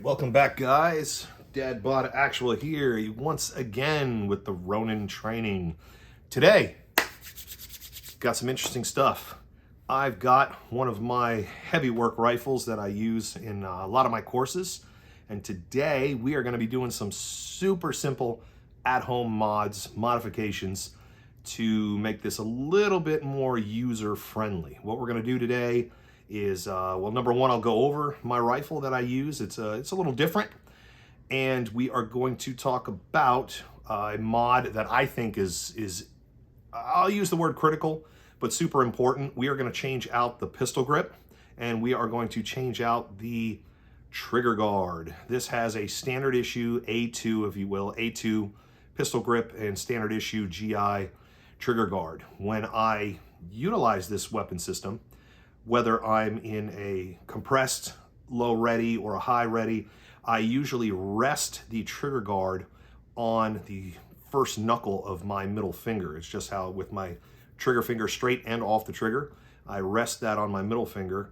Welcome back, guys. Dadbot Actual here once again with the Ronin training. Today, got some interesting stuff. I've got one of my heavy work rifles that I use in a lot of my courses, and today we are going to be doing some super simple at-home modifications to make this a little bit more user-friendly. What we're going to do today is, well, number one, I'll go over my rifle that I use. It's a little different, and we are going to talk about a mod that I think is I'll use the word critical, but super important. We are going to change out the pistol grip, and we are going to change out the trigger guard. This has a standard issue A2, if you will, A2 pistol grip and standard issue GI trigger guard. When I utilize this weapon system, whether I'm in a compressed low ready or a high ready, I usually rest the trigger guard on the first knuckle of my middle finger. It's just how, with my trigger finger straight and off the trigger, I rest that on my middle finger.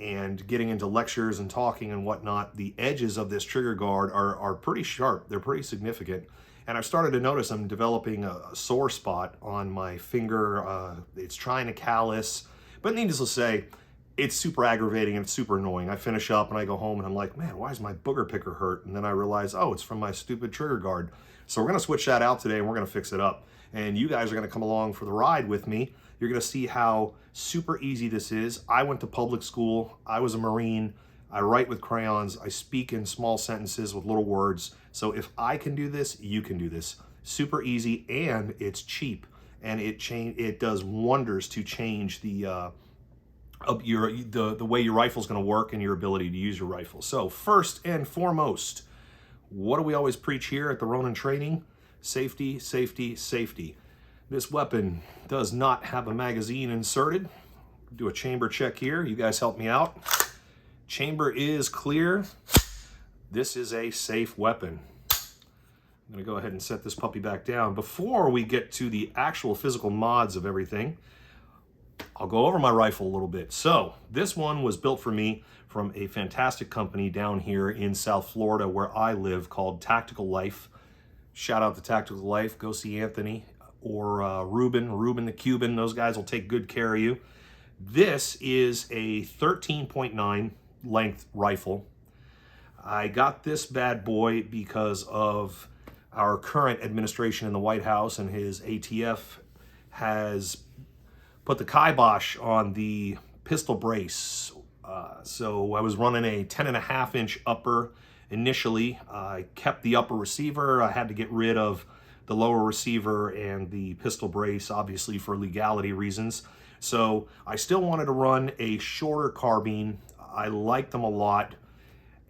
And getting into lectures and talking and whatnot, the edges of this trigger guard are pretty sharp. They're pretty significant. And I've started to notice I'm developing a sore spot on my finger. It's trying to callus. But needless to say, it's super aggravating and it's super annoying. I finish up and I go home and I'm like, man, why is my booger picker hurt? And then I realize, oh, it's from my stupid trigger guard. So we're gonna switch that out today and we're gonna fix it up. And you guys are gonna come along for the ride with me. You're gonna see how super easy this is. I went to public school. I was a Marine. I write with crayons. I speak in small sentences with little words. So if I can do this, you can do this. Super easy, and it's cheap. And it does wonders to change the way your rifle's going to work and your ability to use your rifle. So first and foremost, what do we always preach here at the Ronin training? Safety, safety, safety. This weapon does not have a magazine inserted. Do a chamber check here. You guys help me out. Chamber is clear. This is a safe weapon. I'm gonna go ahead and set this puppy back down. Before we get to the actual physical mods of everything, I'll go over my rifle a little bit. So this one was built for me from a fantastic company down here in South Florida where I live called Tactical Life. Shout out to Tactical Life. Go see Anthony or Ruben the Cuban. Those guys will take good care of you. This is a 13.9 length rifle. I got this bad boy because of our current administration in the White House, and his ATF has put the kibosh on the pistol brace. So I was running a 10.5-inch upper initially. I kept the upper receiver. I had to get rid of the lower receiver and the pistol brace, obviously for legality reasons. So I still wanted to run a shorter carbine. I liked them a lot,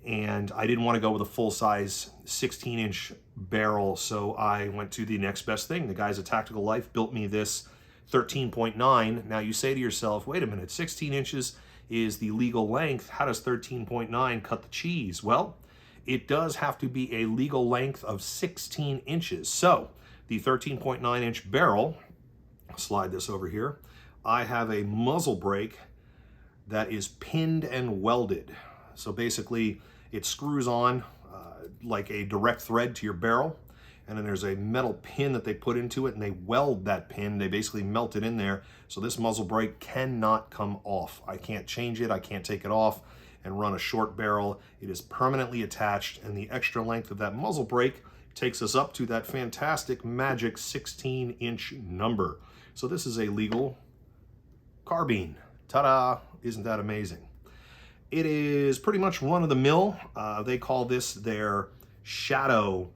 and I didn't want to go with a full-size 16-inch barrel, so I went to the next best thing. The guys at Tactical Life built me this 13.9. Now you say to yourself, wait a minute, 16 inches is the legal length. How does 13.9 cut the cheese? Well, it does have to be a legal length of 16 inches. So the 13.9-inch barrel, I'll slide this over here, I have a muzzle brake that is pinned and welded. So basically it screws on like a direct thread to your barrel, and then there's a metal pin that they put into it, and they weld that pin. They basically melt it in there, so this muzzle brake cannot come off. I can't change it, I can't take it off and run a short barrel. It is permanently attached, and the extra length of that muzzle brake takes us up to that fantastic magic 16-inch number. So this is a legal carbine. Ta-da! Isn't that amazing? It is pretty much run-of-the-mill. They call this their Shadow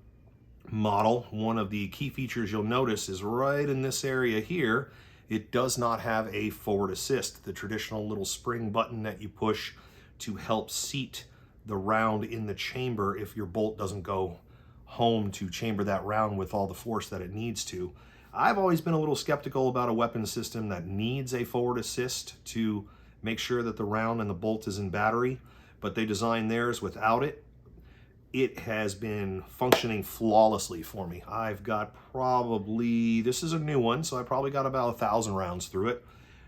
model. One of the key features you'll notice is right in this area here, it does not have a forward assist, the traditional little spring button that you push to help seat the round in the chamber if your bolt doesn't go home to chamber that round with all the force that it needs to. I've always been a little skeptical about a weapon system that needs a forward assist to make sure that the round and the bolt is in battery, but they designed theirs without it. It has been functioning flawlessly for me. I've got probably, this is a new one, so I probably got about 1,000 rounds through it.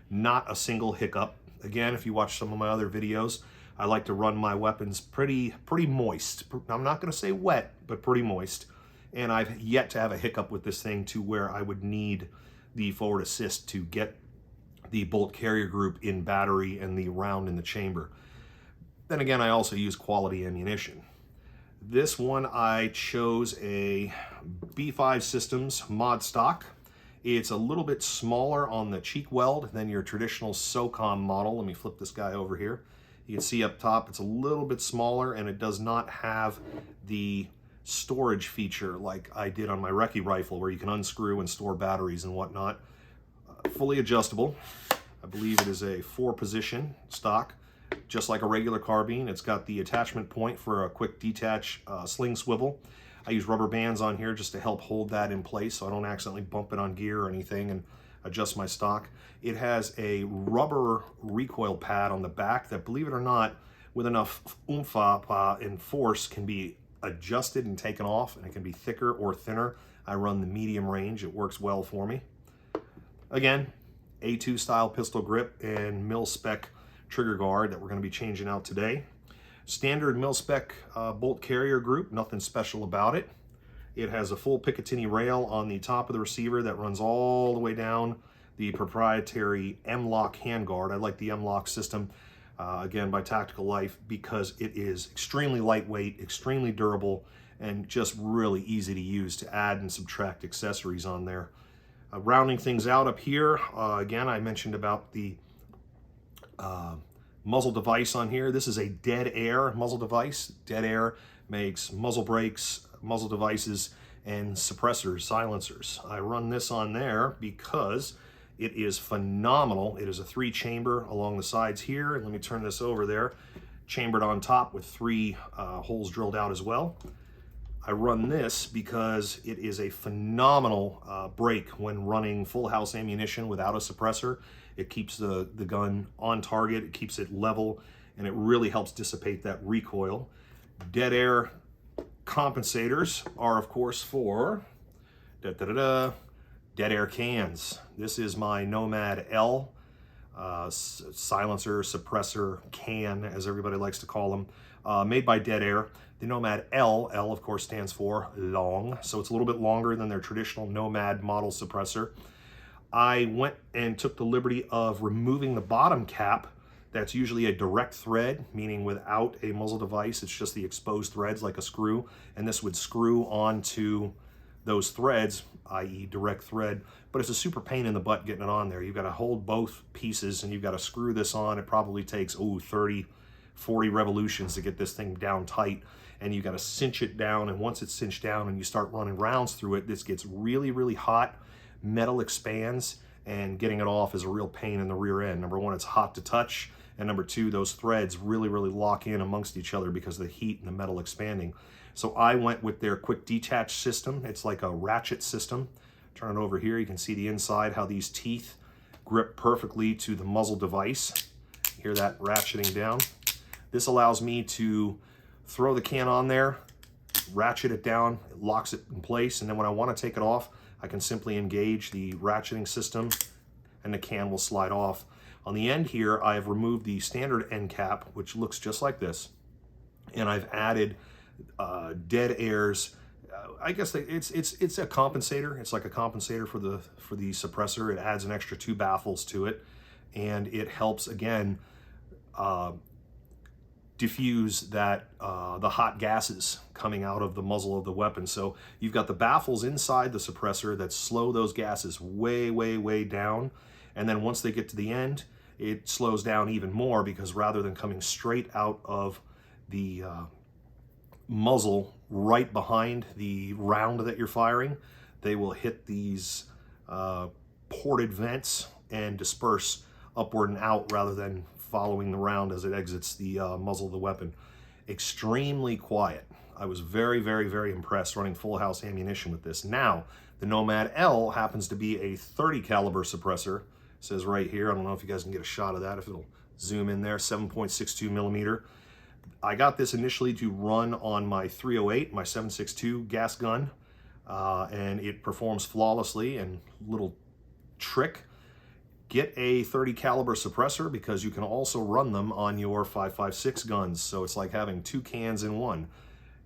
Not a single hiccup. Again, if you watch some of my other videos, I like to run my weapons pretty moist. I'm not going to say wet, but pretty moist. And I've yet to have a hiccup with this thing to where I would need the forward assist to get the bolt carrier group in battery and the round in the chamber. Then again, I also use quality ammunition. This one I chose a B5 Systems mod stock. It's a little bit smaller on the cheek weld than your traditional SOCOM model. Let me flip this guy over here. You can see up top it's a little bit smaller, and it does not have the storage feature like I did on my Recce rifle, where you can unscrew and store batteries and whatnot. Fully adjustable. I believe it is a 4-position stock, just like a regular carbine. It's got the attachment point for a quick detach sling swivel. I use rubber bands on here just to help hold that in place so I don't accidentally bump it on gear or anything and adjust my stock. It has a rubber recoil pad on the back that, believe it or not, with enough oomph and force can be adjusted and taken off, and it can be thicker or thinner. I run the medium range. It works well for me. Again, A2 style pistol grip and mil-spec trigger guard that we're going to be changing out today. Standard mil-spec bolt carrier group, nothing special about it. It has a full Picatinny rail on the top of the receiver that runs all the way down the proprietary M-LOK handguard. I like the M-LOK system, again, by Tactical Life, because it is extremely lightweight, extremely durable, and just really easy to use to add and subtract accessories on there. Rounding things out up here, again, I mentioned about the muzzle device on here. This is a Dead Air muzzle device. Dead Air makes muzzle brakes, muzzle devices, and suppressors, silencers. I run this on there because it is phenomenal. It is a 3-chamber along the sides here. And let me turn this over there. Chambered on top with 3 holes drilled out as well. I run this because it is a phenomenal brake when running full house ammunition without a suppressor. It keeps the gun on target, it keeps it level, and it really helps dissipate that recoil. Dead Air compensators are, of course, for Dead Air cans. This is my Nomad L silencer, suppressor, can, as everybody likes to call them, made by Dead Air. The Nomad L of course stands for long, so it's a little bit longer than their traditional Nomad model suppressor. I went and took the liberty of removing the bottom cap. That's usually a direct thread, meaning without a muzzle device, it's just the exposed threads like a screw, and this would screw onto those threads, i.e. direct thread, but it's a super pain in the butt getting it on there. You've got to hold both pieces and you've got to screw this on. It probably takes 30, 40 revolutions to get this thing down tight, and you've got to cinch it down, and once it's cinched down and you start running rounds through it, this gets really, really hot. Metal expands, and getting it off is a real pain in the rear end. Number one, it's hot to touch, and number two, those threads really, really lock in amongst each other because of the heat and the metal expanding. So I went with their quick detach system. It's like a ratchet system. Turn it over here, you can see the inside, how these teeth grip perfectly to the muzzle device. Hear that ratcheting down. This allows me to throw the can on there, ratchet it down, it locks it in place, and then when I want to take it off, I can simply engage the ratcheting system and the can will slide off. On the end here, I have removed the standard end cap, which looks just like this, and I've added Dead Air's, I guess it's a compensator. It's like a compensator for the suppressor. It adds an extra 2 baffles to it, and it helps, again, diffuse that the hot gases coming out of the muzzle of the weapon. So you've got the baffles inside the suppressor that slow those gases way, way, way down, and then once they get to the end, it slows down even more, because rather than coming straight out of the muzzle right behind the round that you're firing, they will hit these ported vents and disperse upward and out rather than following the round as it exits the muzzle of the weapon. Extremely quiet. I was very, very, very impressed running full house ammunition with this. Now, the Nomad L happens to be a 30 caliber suppressor. It says right here, I don't know if you guys can get a shot of that, if it'll zoom in there, 7.62 millimeter. I got this initially to run on my 308, my 7.62 gas gun, and it performs flawlessly. And little trick, Get a 30 caliber suppressor because you can also run them on your 5.56 guns. So it's like having two cans in one.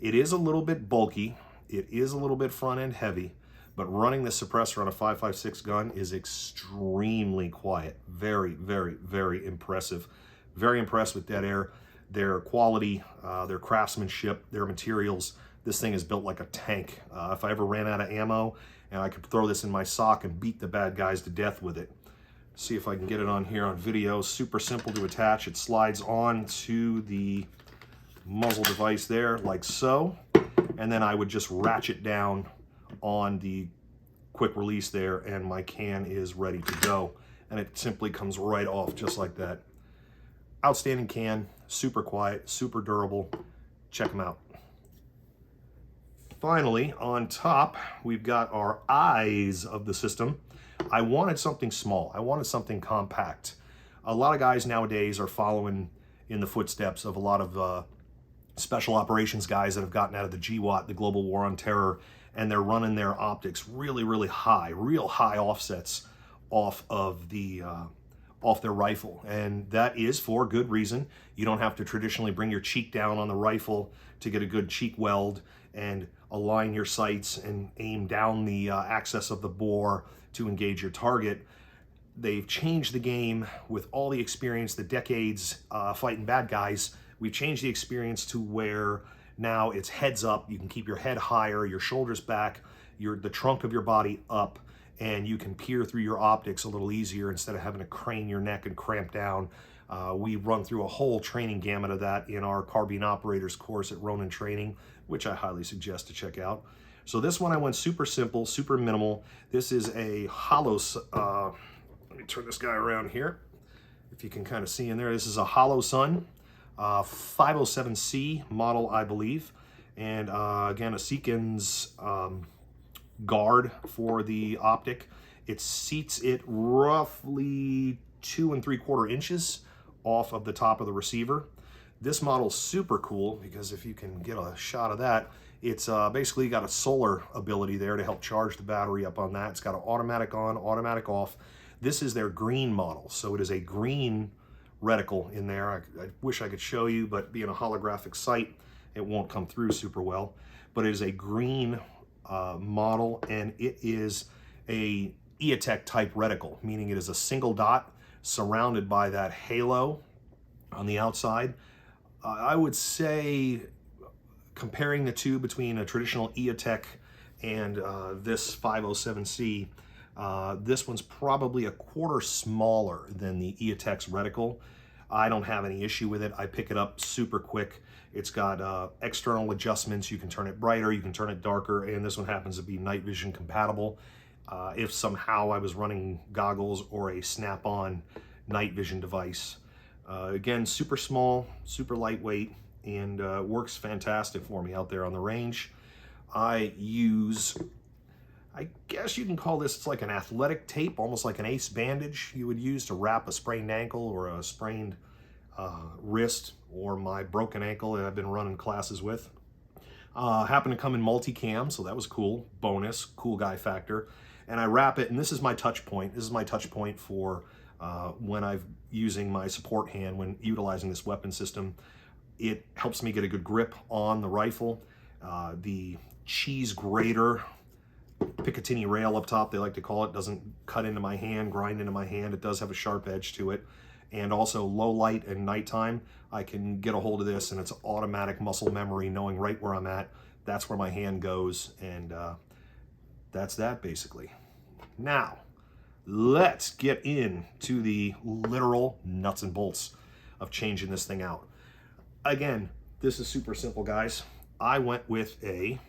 It is a little bit bulky. It is a little bit front end heavy, but running the suppressor on a 5.56 gun is extremely quiet. Very, very, very impressive. Very impressed with Dead Air, their quality, their craftsmanship, their materials. This thing is built like a tank. If I ever ran out of ammo and I could throw this in my sock and beat the bad guys to death with it. See if I can get it on here on video. Super simple to attach. It slides on to the muzzle device there like so. And then I would just ratchet down on the quick release there and my can is ready to go. And it simply comes right off just like that. Outstanding can, super quiet, super durable. Check them out. Finally, on top, we've got our eyes of the system. I wanted something small. I wanted something compact. A lot of guys nowadays are following in the footsteps of a lot of special operations guys that have gotten out of the GWOT, the Global War on Terror, and they're running their optics really, really high, real high offsets off of the off their rifle. And that is for good reason. You don't have to traditionally bring your cheek down on the rifle to get a good cheek weld and align your sights and aim down the axis of the bore to engage your target. They've changed the game with all the experience, the decades fighting bad guys. We've changed the experience to where now it's heads up. You can keep your head higher, your shoulders back, the trunk of your body up, and you can peer through your optics a little easier instead of having to crane your neck and cramp down. We run through a whole training gamut of that in our carbine operators course at Ronin Training, which I highly suggest to check out. So this one I went super simple, super minimal. This is a hollow, let me turn this guy around here. If you can kind of see in there, this is a Holosun 507C model, I believe. And again, a Seekins guard for the optic. It seats it roughly 2 3/4 inches off of the top of the receiver. This model's super cool because if you can get a shot of that, it's basically got a solar ability there to help charge the battery up on that. It's got an automatic on, automatic off. This is their green model, so it is a green reticle in there. I wish I could show you, but being a holographic sight, it won't come through super well. But it is a green model, and it is a EOTech type reticle, meaning it is a single dot surrounded by that halo on the outside. I would say, comparing the two between a traditional EOTech and this 507C, this one's probably a quarter smaller than the EOTech's reticle. I don't have any issue with it. I pick it up super quick. It's got external adjustments. You can turn it brighter, you can turn it darker, and this one happens to be night vision compatible. If somehow I was running goggles or a snap-on night vision device. Again, super small, super lightweight, and works fantastic for me out there on the range. I use, I guess you can call this, it's like an athletic tape, almost like an ace bandage you would use to wrap a sprained ankle or a sprained wrist, or my broken ankle that I've been running classes with. Happened to come in multicam, so that was cool. Bonus, cool guy factor. And I wrap it, and this is my touch point. This is my touch point for when I'm using my support hand when utilizing this weapon system. It helps me get a good grip on the rifle. The cheese grater, Picatinny rail up top, they like to call it, doesn't cut into my hand, grind into my hand. It does have a sharp edge to it. And also low light and nighttime, I can get a hold of this and it's automatic muscle memory, knowing right where I'm at. That's where my hand goes, and that's that basically. Now, let's get into the literal nuts and bolts of changing this thing out. Again, this is super simple, guys. I went with a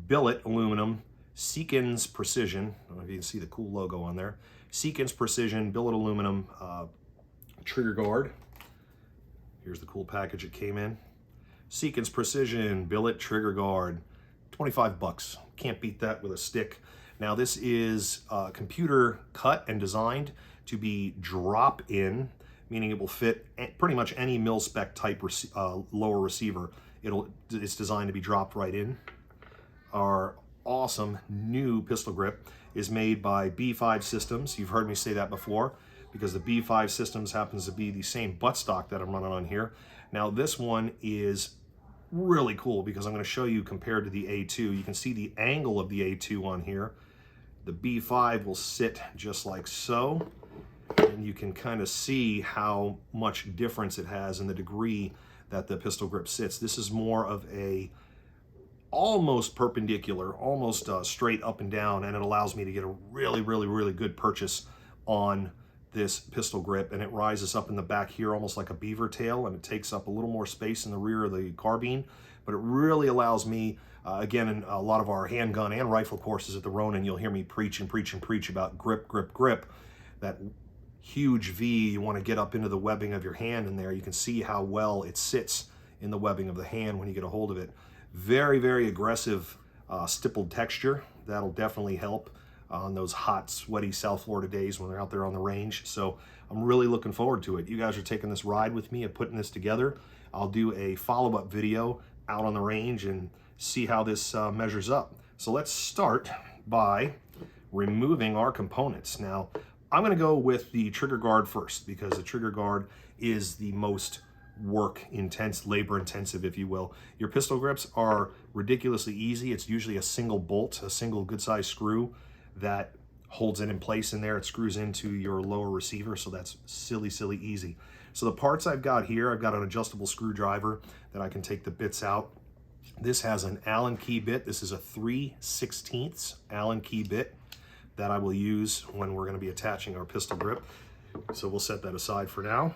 billet aluminum Seekins Precision. I don't know if you can see the cool logo on there. Seekins Precision billet aluminum trigger guard. Here's the cool package it came in. Seekins Precision billet trigger guard, 25 bucks. Can't beat that with a stick. Now this is computer cut and designed to be drop-in, meaning it will fit pretty much any mil-spec type lower receiver. It's designed to be dropped right in. Our awesome new pistol grip is made by B5 Systems. You've heard me say that before because the B5 Systems happens to be the same buttstock that I'm running on here. Now this one is really cool because I'm going to show you compared to the A2. You can see the angle of the A2 on here. The B5 will sit just like so, and you can kind of see how much difference it has in the degree that the pistol grip sits. This is more of a almost perpendicular, almost straight up and down, and it allows me to get a really, really, really good purchase on this pistol grip, and it rises up in the back here almost like a beaver tail, and it takes up a little more space in the rear of the carbine, but it really allows me, again, in a lot of our handgun and rifle courses at the Ronin, you'll hear me preach and preach and preach about grip, grip, grip. That huge V, you want to get up into the webbing of your hand in there. You can see how well it sits in the webbing of the hand when you get a hold of it. Very, very aggressive stippled texture. That'll definitely help on those hot, sweaty South Florida days when they're out there on the range. So I'm really looking forward to it. You guys are taking this ride with me and putting this together. I'll do a follow-up video out on the range and see how this measures up. So let's start by removing our components. Now, I'm going to go with the trigger guard first because the trigger guard is the most labor intensive, if you will. Your pistol grips are ridiculously easy. It's usually a single bolt, a single good size screw that holds it in place in there. It screws into your lower receiver, so that's silly, silly easy. So the parts I've got here, I've got an adjustable screwdriver that I can take the bits out. This has an Allen key bit. This is a 3/16 Allen key bit that I will use when we're going to be attaching our pistol grip. So we'll set that aside for now.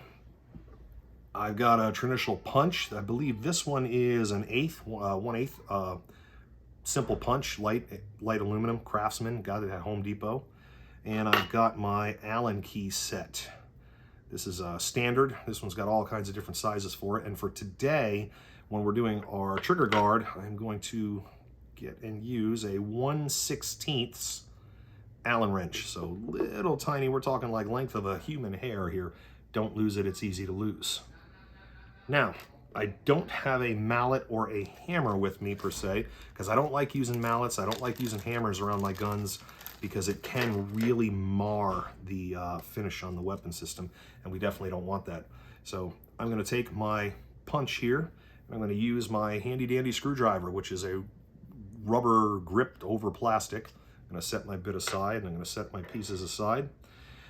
I've got a traditional punch. I believe this one is an 1/8 simple punch, light aluminum, Craftsman, got it at Home Depot. And I've got my Allen key set. This is standard. This one's got all kinds of different sizes for it. And for today, when we're doing our trigger guard, I'm going to get and use a 1/16 Allen wrench. So little tiny, we're talking like length of a human hair here. Don't lose it, it's easy to lose. Now, I don't have a mallet or a hammer with me per se, because I don't like using mallets. I don't like using hammers around my guns because it can really mar the finish on the weapon system, and we definitely don't want that. So I'm going to take my punch here, and I'm going to use my handy dandy screwdriver, which is a rubber gripped over plastic. I'm going to set my bit aside, and I'm going to set my pieces aside.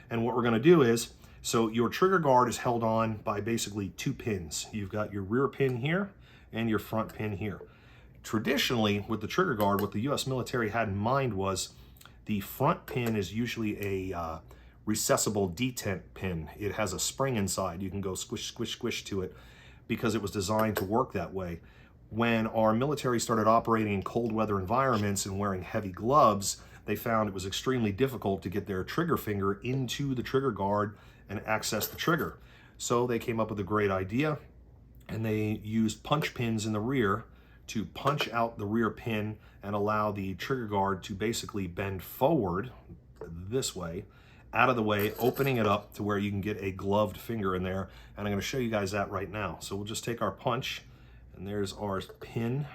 And what we're going to do is, so your trigger guard is held on by basically two pins. You've got your rear pin here and your front pin here. Traditionally, with the trigger guard, what the US military had in mind was the front pin is usually a recessible detent pin. It has a spring inside. You can go squish, squish, squish to it because it was designed to work that way. When our military started operating in cold weather environments and wearing heavy gloves, they found it was extremely difficult to get their trigger finger into the trigger guard and access the trigger. So they came up with a great idea, and they used punch pins in the rear to punch out the rear pin and allow the trigger guard to basically bend forward this way, out of the way, opening it up to where you can get a gloved finger in there. And I'm going to show you guys that right now. So we'll just take our punch, and there's our pin.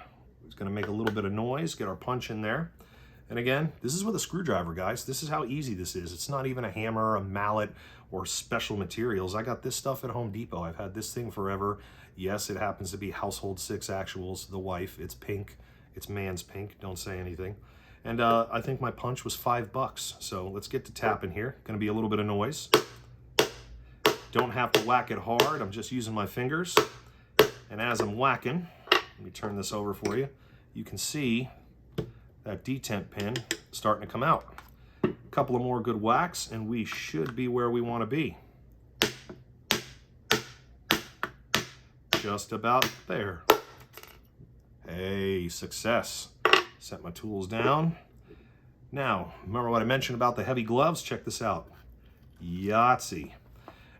It's going to make a little bit of noise, get our punch in there. And again, this is with a screwdriver, guys. This is how easy this is. It's not even a hammer, a mallet, or special materials. I got this stuff at Home Depot. I've had this thing forever. Yes, it happens to be Household 6 Actuals, the wife. It's pink. It's man's pink. Don't say anything. And I think my punch was $5. So let's get to tapping here. Gonna be a little bit of noise. Don't have to whack it hard. I'm just using my fingers. And as I'm whacking, let me turn this over for you. You can see that detent pin starting to come out. A couple of more good whacks and we should be where we want to be. Just about there. Hey, success. Set my tools down. Now, remember what I mentioned about the heavy gloves? Check this out. Yahtzee.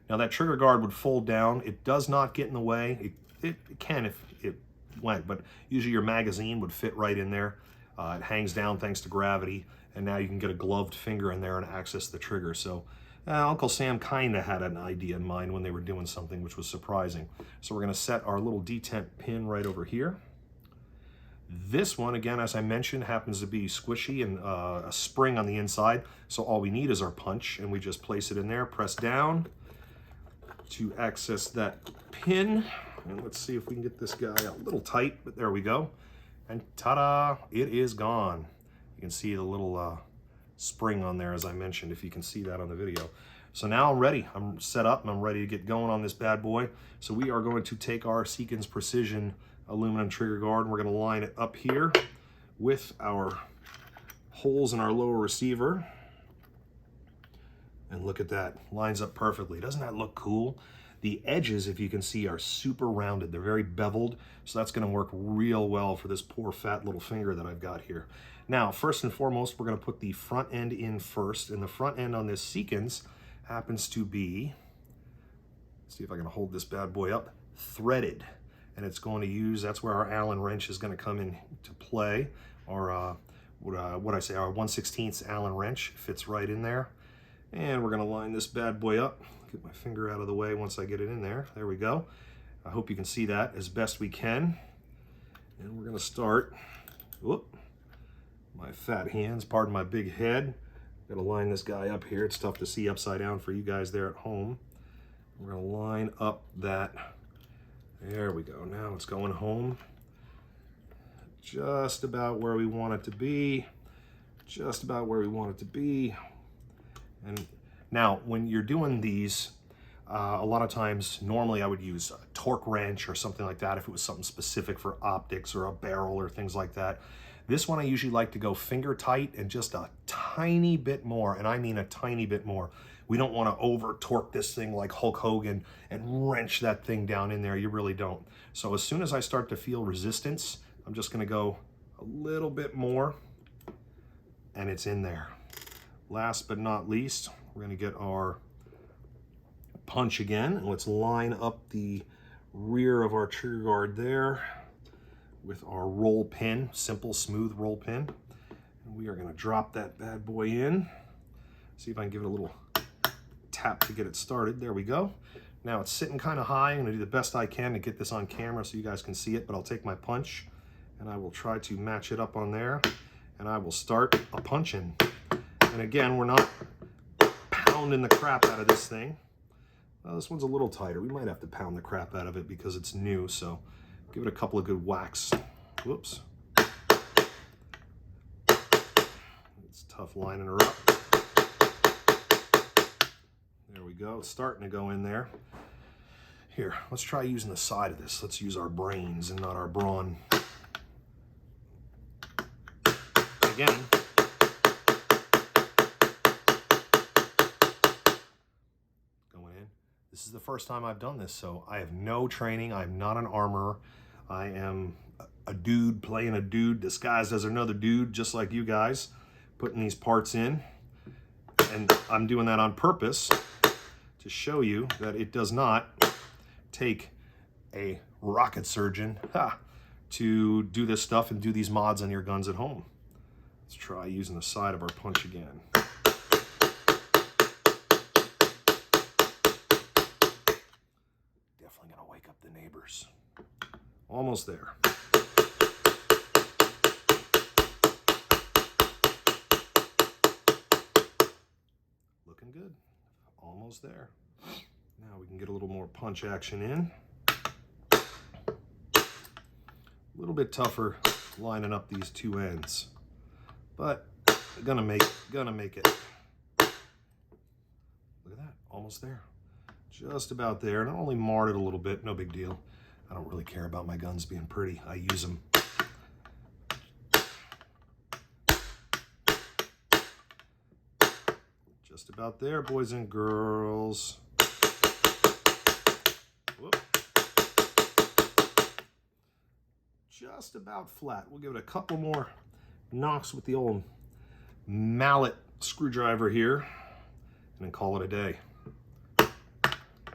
Now that trigger guard would fold down. It does not get in the way. It can if it went, but usually your magazine would fit right in there. It hangs down thanks to gravity, and now you can get a gloved finger in there and access the trigger. So Uncle Sam kind of had an idea in mind when they were doing something, which was surprising. So we're going to set our little detent pin right over here. This one, again, as I mentioned, happens to be squishy and a spring on the inside. So all we need is our punch, and we just place it in there, press down to access that pin. And let's see if we can get this guy a little tight, but there we go. And ta-da, it is gone. You can see the little spring on there, as I mentioned, if you can see that on the video. So now I'm ready. I'm set up and I'm ready to get going on this bad boy. So we are going to take our Seekins Precision aluminum trigger guard, and we're going to line it up here with our holes in our lower receiver. And look at that, lines up perfectly. Doesn't that look cool? The edges, if you can see, are super rounded. They're very beveled, so that's gonna work real well for this poor fat little finger that I've got here. Now, first and foremost, we're gonna put the front end in first, and the front end on this Seekins happens to be, see if I can hold this bad boy up, threaded. And it's going to use, that's where our Allen wrench is gonna come into play, or what I say, our 1/16 Allen wrench fits right in there. And we're gonna line this bad boy up. Get my finger out of the way once I get it in there. There we go. I hope you can see that as best we can. And we're gonna start, whoop, my fat hands, pardon my big head. Gotta line this guy up here. It's tough to see upside down for you guys there at home. We're gonna line up that, there we go. Now it's going home. Just about where we want it to be. Just about where we want it to be. And now, when you're doing these, a lot of times, normally I would use a torque wrench or something like that if it was something specific for optics or a barrel or things like that. This one I usually like to go finger tight and just a tiny bit more, and I mean a tiny bit more. We don't want to over torque this thing like Hulk Hogan and wrench that thing down in there. You really don't. So as soon as I start to feel resistance, I'm just going to go a little bit more, and it's in there. Last but not least, we're going to get our punch again, and let's line up the rear of our trigger guard there with our roll pin, simple smooth roll pin. And we are going to drop that bad boy in. See if I can give it a little tap to get it started. There we go. Now it's sitting kind of high. I'm going to do the best I can to get this on camera so you guys can see it, but I'll take my punch and I will try to match it up on there, and I will start a punching. And again, we're not pounding the crap out of this thing. Well, this one's a little tighter. We might have to pound the crap out of it because it's new, so give it a couple of good whacks. Whoops. It's tough lining her up. There we go. It's starting to go in there. Here, let's try using the side of this. Let's use our brains and not our brawn. Again, this is the first time I've done this, so I have no training. I'm not an armorer. I am a dude playing a dude disguised as another dude, just like you guys, putting these parts in. And I'm doing that on purpose to show you that it does not take a rocket surgeon to do this stuff and do these mods on your guns at home. Let's try using the side of our punch again. Definitely gonna wake up the neighbors. Almost there. Looking good. Almost there. Now we can get a little more punch action in. A little bit tougher lining up these two ends, but gonna make it. Look at that, almost there. Just about there, and I only marred it a little bit, no big deal. I don't really care about my guns being pretty. I use them. Just about there, boys and girls. Whoop. Just about flat. We'll give it a couple more knocks with the old mallet screwdriver here, and then call it a day.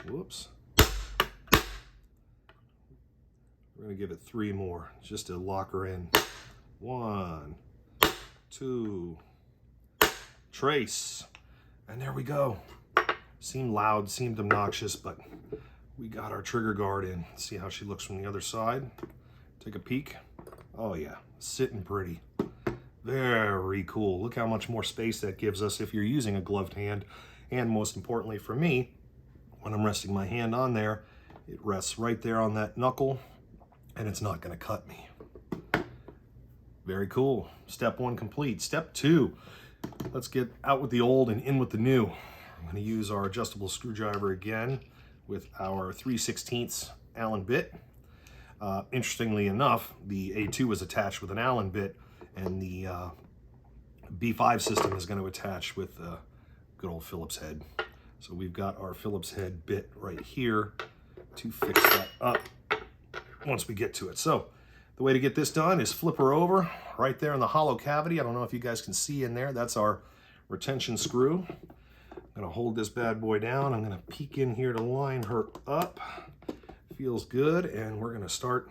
Whoops. We're gonna give it 3 more just to lock her in. 1, 2, trace. And there we go. Seemed loud, seemed obnoxious, but we got our trigger guard in. See how she looks from the other side. Take a peek. Oh yeah, sitting pretty. Very cool. Look how much more space that gives us if you're using a gloved hand. And most importantly for me, when I'm resting my hand on there, it rests right there on that knuckle and it's not going to cut me. Very cool. Step 1 complete. Step 2, let's get out with the old and in with the new. I'm going to use our adjustable screwdriver again with our 3/16 Allen bit. Interestingly enough, the A2 was attached with an Allen bit, and the B5 system is going to attach with a good old Phillips head. So we've got our Phillips head bit right here to fix that up once we get to it. So the way to get this done is flip her over right there in the hollow cavity. I don't know if you guys can see in there. That's our retention screw. I'm going to hold this bad boy down. I'm going to peek in here to line her up. Feels good, and we're going to start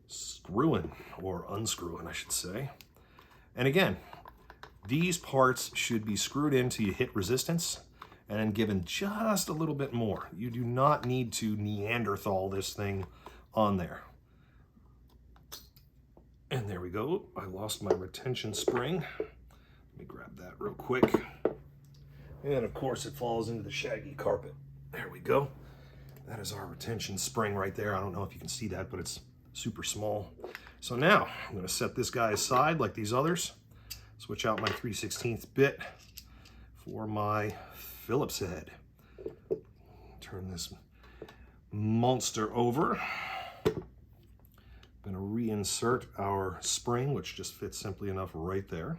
screwing, or unscrewing, I should say. And again, these parts should be screwed in till you hit resistance and then given just a little bit more. You do not need to Neanderthal this thing on there. And there we go. I lost my retention spring. Let me grab that real quick. And of course it falls into the shaggy carpet. There we go. That is our retention spring right there. I don't know if you can see that, but it's super small. So now I'm going to set this guy aside like these others. Switch out my 3/16 bit for my Phillips head. Turn this monster over. I'm going to reinsert our spring, which just fits simply enough right there.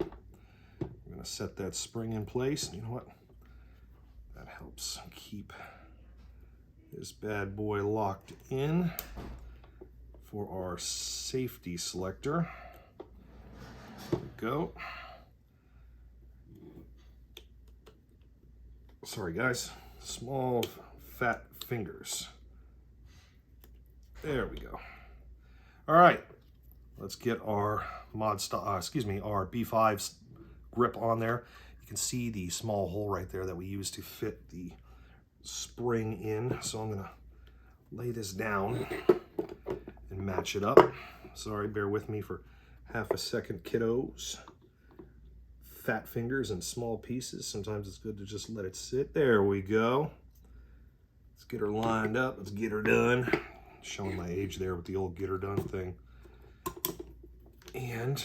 I'm going to set that spring in place. You know what? That helps keep this bad boy locked in for our safety selector. There we go. Sorry guys, small fat fingers. There we go. All right, let's get our our B5's grip on there. You can see the small hole right there that we use to fit the spring in. So I'm gonna lay this down and match it up. Sorry, bear with me for half a second, kiddos. Fat fingers and small pieces. Sometimes it's good to just let it sit. There we go. Let's get her lined up. Let's get her done. Showing my age there with the old get her done thing. And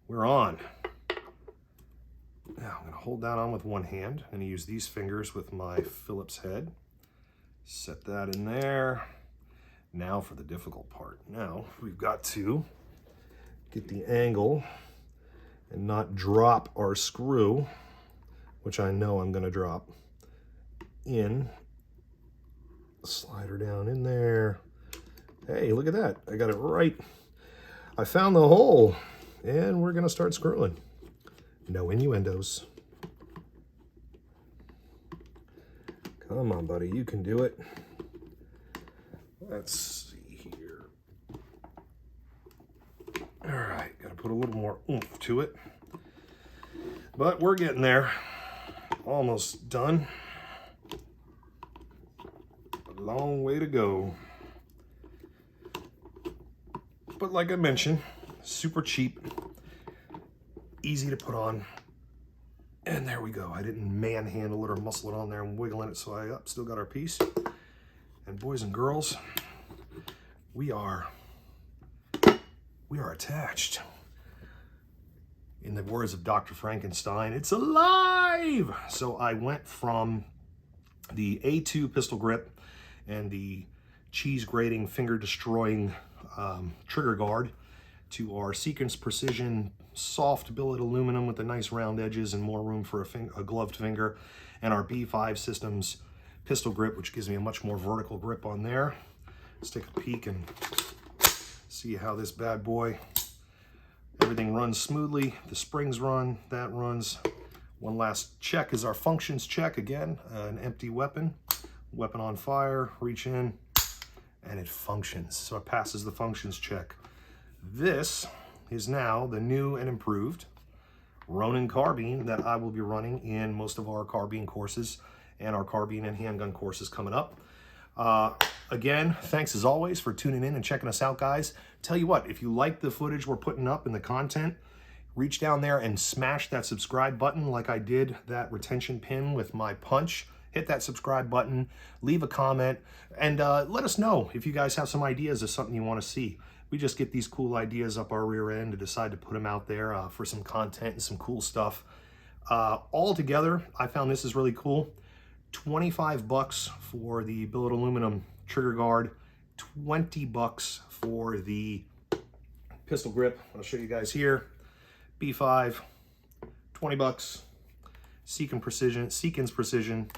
we're on. Now I'm going to hold that on with one hand. I'm going to use these fingers with my Phillips head. Set that in there. Now for the difficult part. Now we've got to get the angle and not drop our screw, which I know I'm going to drop, in. Slide her down in there. Hey, look at that. I got it right. I found the hole, and we're going to start screwing. No innuendos. Come on, buddy. You can do it. Let's see here. All right. Got to put a little more oomph to it. But we're getting there. Almost done. A long way to go. But like I mentioned, super cheap. Easy to put on. And there we go. I didn't manhandle it or muscle it on there and wiggling it, so I still got our piece. And boys and girls, we are attached. In the words of Dr. Frankenstein, it's alive! So I went from the A2 pistol grip and the cheese grating, finger destroying trigger guard to our Sequence Precision soft billet aluminum with the nice round edges and more room for a gloved finger, and our B5 Systems pistol grip, which gives me a much more vertical grip on there. Let's take a peek and see how this bad boy, everything runs smoothly. The springs run, that runs. One last check is our functions check. Again, an empty weapon on fire, reach in, and it functions. So it passes the functions check. This is now the new and improved Ronin carbine that I will be running in most of our carbine courses and our carbine and handgun courses coming up. Again, thanks as always for tuning in and checking us out, guys. Tell you what, if you like the footage we're putting up and the content, reach down there and smash that subscribe button like I did that retention pin with my punch. Hit that subscribe button, leave a comment, and let us know if you guys have some ideas of something you want to see. We just get these cool ideas up our rear end to decide to put them out there for some content and some cool stuff. All together, I found this is really cool. 25 bucks for the billet aluminum trigger guard, 20 bucks for the pistol grip. I'll show you guys here. B5, 20 bucks. Seekins Precision,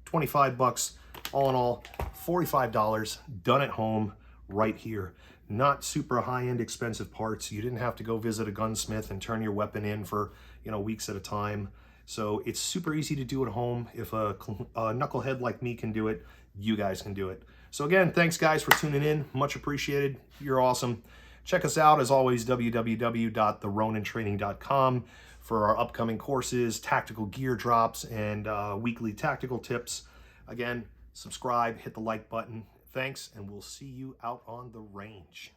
25 bucks. All in all, $45 done at home right here. Not super high-end expensive parts. You didn't have to go visit a gunsmith and turn your weapon in for, weeks at a time. So it's super easy to do at home. If a knucklehead like me can do it, you guys can do it. So again, thanks guys for tuning in. Much appreciated. You're awesome. Check us out, as always, www.theronintraining.com for our upcoming courses, tactical gear drops, and weekly tactical tips. Again, subscribe, hit the like button. Thanks, and we'll see you out on the range.